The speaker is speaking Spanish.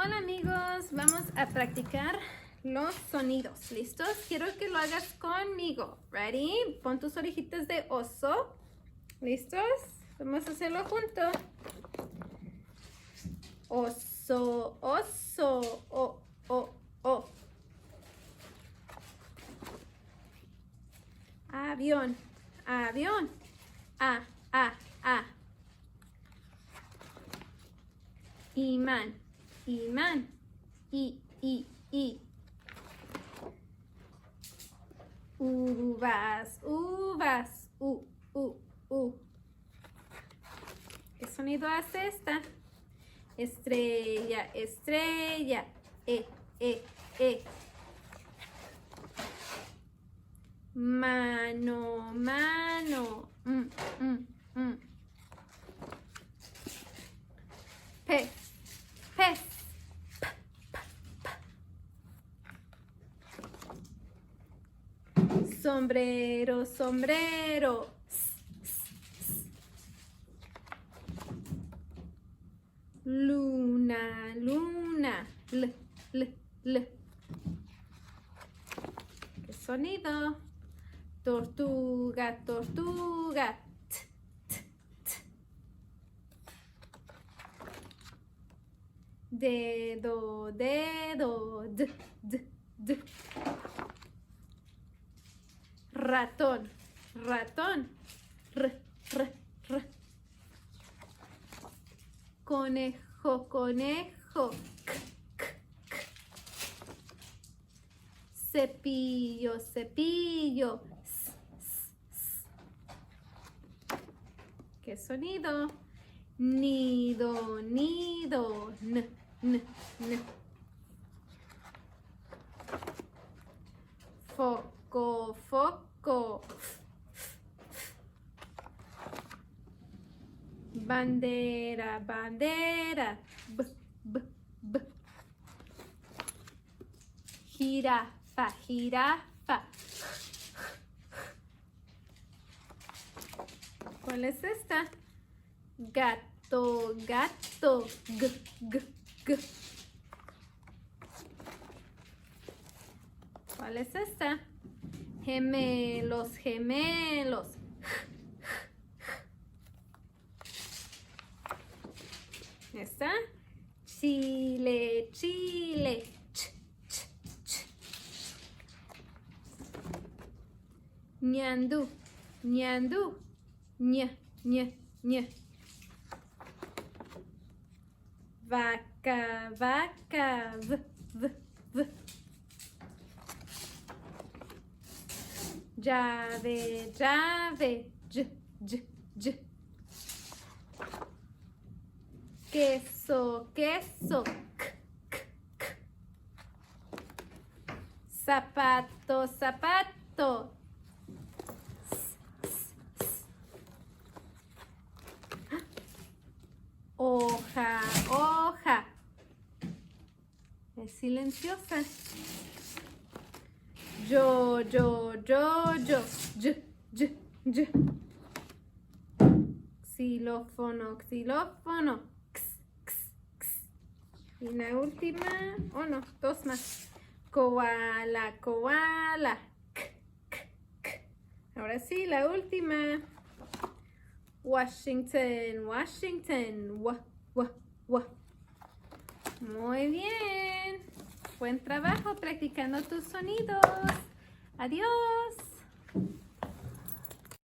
Hola amigos, vamos a practicar los sonidos. ¿Listos? Quiero que lo hagas conmigo. ¿Ready? Pon tus orejitas de oso. ¿Listos? Vamos a hacerlo juntos. Oso, oso, o, o. Avión, avión. A. Imán, imán. I. Uvas, uvas. U. ¿Qué sonido hace esta? Estrella, estrella. E. Mano, mano. Pez. Sombrero, sombrero. Luna, luna. L. ¿Qué sonido? Tortuga, tortuga. T. Dedo, dedo. D. Ratón, ratón. R. Conejo, conejo. K. Cepillo, cepillo. S. ¿Qué sonido? Nido, nido. N. Foco, foco. Bandera, bandera. B. Jirafa, jirafa. ¿Cuál es esta? Gato, gato. G. ¿Cuál es esta? Gemelos, gemelos. ¿Esta? Chile, chile. Ch. Ñandú, ñandú. Ña. Vaca, vaca. V. Llave, llave. Y. Queso, queso. K. Zapato, zapato. S. Hoja, hoja. Es silenciosa. Yo. Y. Xilófono, xilófono. X. Y la última, no, dos más. Koala, koala. K. Ahora sí, la última. Washington, Washington. Wa. Muy bien. Buen trabajo practicando tus sonidos. Adiós.